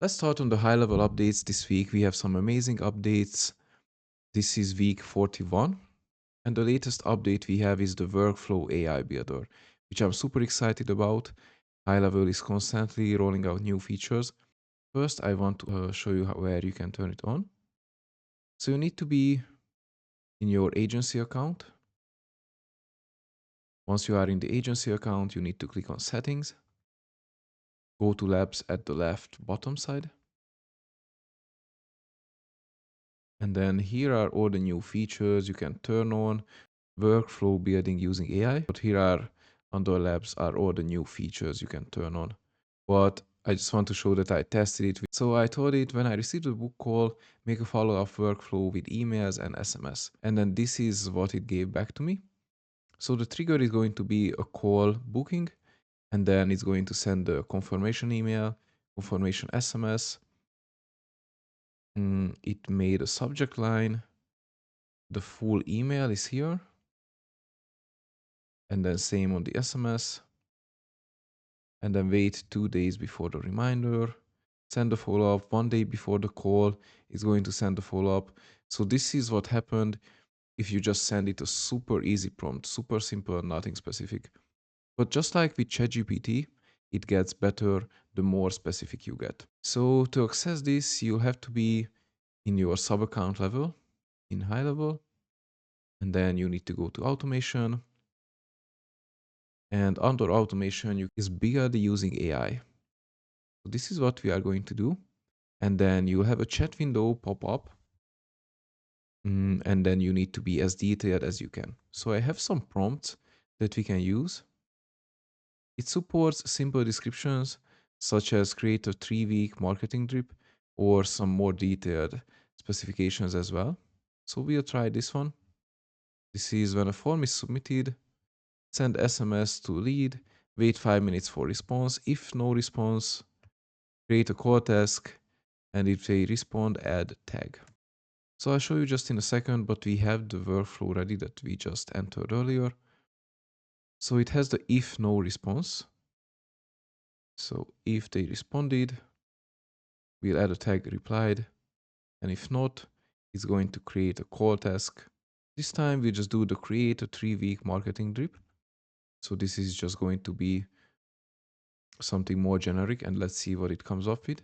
Let's start on the high level updates this week. We have some amazing updates. This is week 41. And the latest update we have is the Workflow AI Builder, which I'm super excited about. High level is constantly rolling out new features. First, I want to show you where you can turn it on. So you need to be in your agency account. Once you are in the agency account, you need to click on Settings. Go to Labs at the left bottom side. And then here are all the new features you can turn on. Workflow building using AI. But here are under Labs are all the new features you can turn on. But I just want to show that I tested it. So I told it when I received a book call, make a follow-up workflow with emails and SMS. And then this is what it gave back to me. So the trigger is going to be a call booking, and then it's going to send a confirmation email, confirmation SMS. It made a subject line. The full email is here. And then same on the SMS. And then wait 2 days before the reminder. Send a follow-up 1 day before the call. It's going to send a follow-up. So this is what happened if you just send it a super easy prompt, super simple, nothing specific. But just like with ChatGPT, it gets better the more specific you get. So to access this, you'll have to be in your sub-account level, in high level, and then you need to go to automation. And under automation, you is build using AI. So this is what we are going to do. And then you have a chat window pop up. And then you need to be as detailed as you can. So I have some prompts that we can use. It supports simple descriptions such as create a 3-week marketing drip or some more detailed specifications as well. So we'll try this one. This is when a form is submitted, send SMS to lead, wait 5 minutes for response. If no response, create a call task, and if they respond, add tag. So I'll show you just in a second, but we have the workflow ready that we just entered earlier. So it has the if no response. So if they responded, we'll add a tag replied. And if not, it's going to create a call task. This time we just do the create a 3-week marketing drip. So this is just going to be something more generic, and let's see what it comes up with.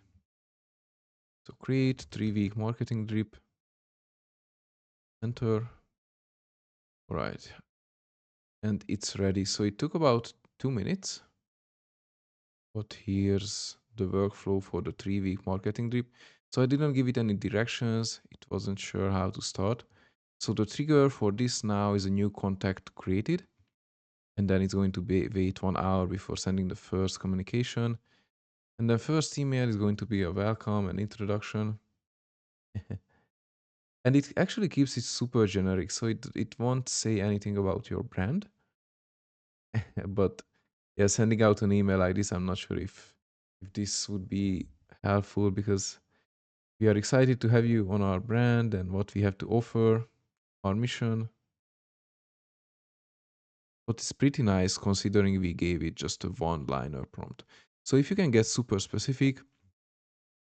So create 3-week marketing drip, enter. All right. And it's ready. So it took about 2 minutes. But here's the workflow for the 3-week marketing drip. So I didn't give it any directions. It wasn't sure how to start. So the trigger for this now is a new contact created. And then it's going to be wait 1 hour before sending the first communication. And the first email is going to be a welcome and introduction. And it actually keeps it super generic. So it won't say anything about your brand. But yeah, sending out an email like this, I'm not sure if this would be helpful, because we are excited to have you on our brand and what we have to offer, our mission. But it's pretty nice considering we gave it just a one-liner prompt. So if you can get super specific,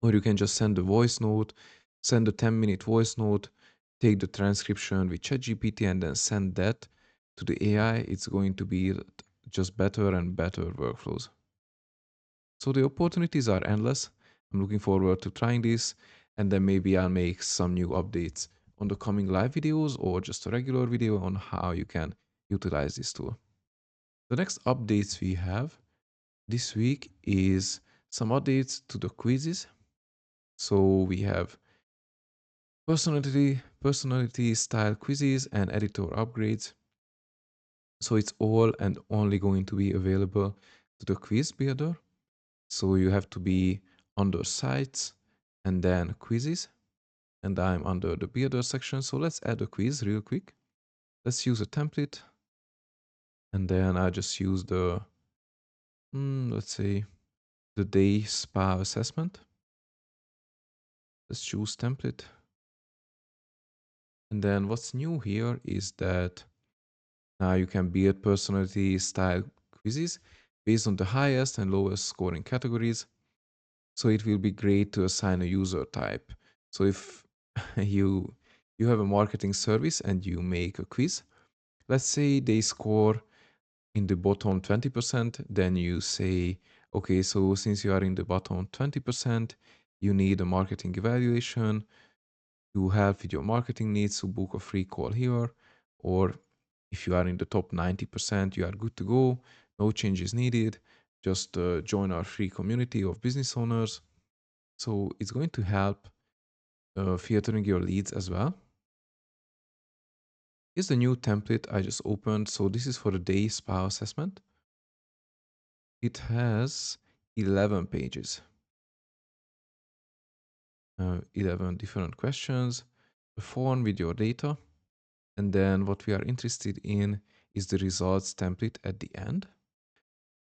or you can just send a voice note, send a 10-minute voice note, take the transcription with ChatGPT and then send that to the AI, it's going to be just better and better workflows. So the opportunities are endless. I'm looking forward to trying this, and then maybe I'll make some new updates on the coming live videos or just a regular video on how you can utilize this tool. The next updates we have this week is some updates to the quizzes. So we have personality style quizzes and editor upgrades. So it's all and only going to be available to the quiz builder. So you have to be under sites and then quizzes. And I'm under the builder section. So let's add a quiz real quick. Let's use a template. And then I just use the, let's say, the day spa assessment. Let's choose template. And then what's new here is that now you can build personality style quizzes based on the highest and lowest scoring categories. So it will be great to assign a user type. So if you you have a marketing service and you make a quiz, let's say they score in the bottom 20%, then you say, okay, so since you are in the bottom 20%, you need a marketing evaluation to help with your marketing needs, so book a free call here. Or if you are in the top 90%, you are good to go, no changes needed, just join our free community of business owners. So it's going to help filtering your leads as well. Here's the new template I just opened. So this is for the day spa assessment. It has 11 pages, 11 different questions, a form with your data, and then what we are interested in is the results template at the end.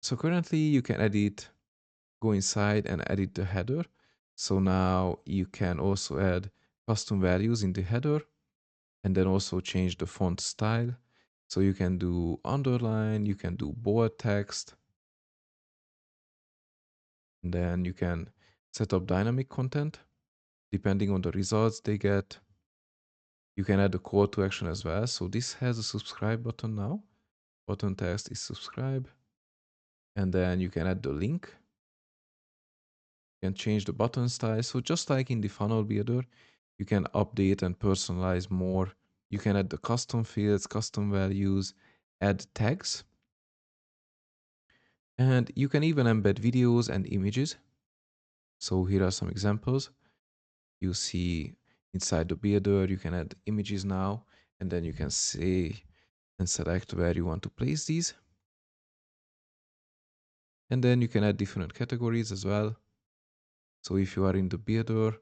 So currently you can edit, go inside and edit the header. So now you can also add custom values in the header and then also change the font style. So you can do underline, you can do bold text, and then you can set up dynamic content depending on the results they get. You can add a call to action as well. So this has a subscribe button now. Button text is subscribe. And then you can add the link. You can change the button style. So just like in the funnel builder, you can update and personalize more. You can add the custom fields, custom values, add tags. And you can even embed videos and images. So here are some examples. You see inside the builder, you can add images now, and then you can say and select where you want to place these. And then you can add different categories as well. So if you are in the builder,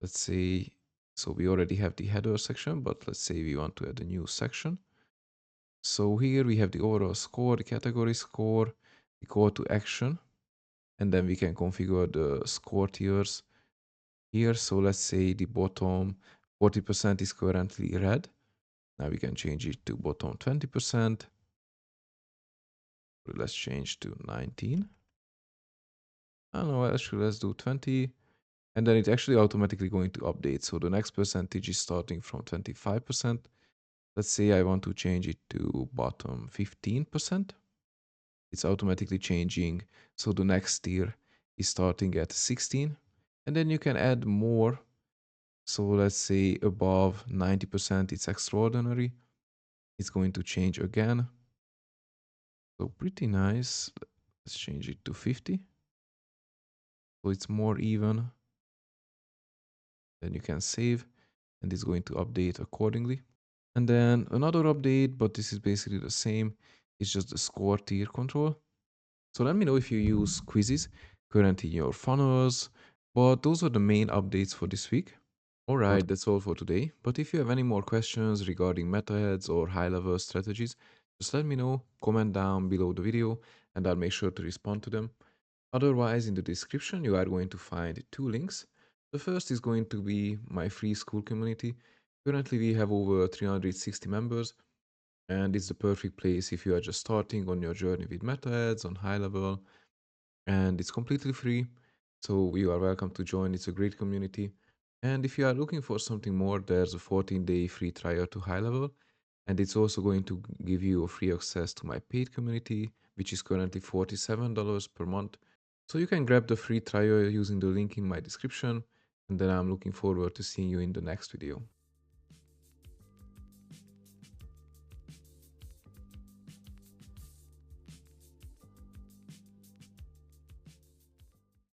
let's say, so we already have the header section, but let's say we want to add a new section. So here we have the overall score, the category score, the call to action, and then we can configure the score tiers here. So let's say the bottom 40% is currently red. Now we can change it to bottom 20%. Let's change to 19. I don't know, actually let's do 20. And then it's actually automatically going to update. So the next percentage is starting from 25%. Let's say I want to change it to bottom 15%. It's automatically changing. So the next tier is starting at 16. And then you can add more. So let's say above 90%, it's extraordinary. It's going to change again. So pretty nice. Let's change it to 50. So it's more even. Then you can save and it's going to update accordingly. And then another update, but this is basically the same. It's just the score tier control. So let me know if you use quizzes currently in your funnels, but those are the main updates for this week. All right, that's all for today. But if you have any more questions regarding meta ads or high level strategies, just let me know, comment down below the video, and I'll make sure to respond to them. Otherwise, in the description, you are going to find two links. The first is going to be my free Skool community. Currently, we have over 360 members, and it's the perfect place if you are just starting on your journey with meta ads on high level, and it's completely free. So you are welcome to join. It's a great community. And if you are looking for something more, there's a 14-day free trial to high level. And it's also going to give you a free access to my paid community, which is currently $47 per month. So you can grab the free trial using the link in my description. And then I'm looking forward to seeing you in the next video.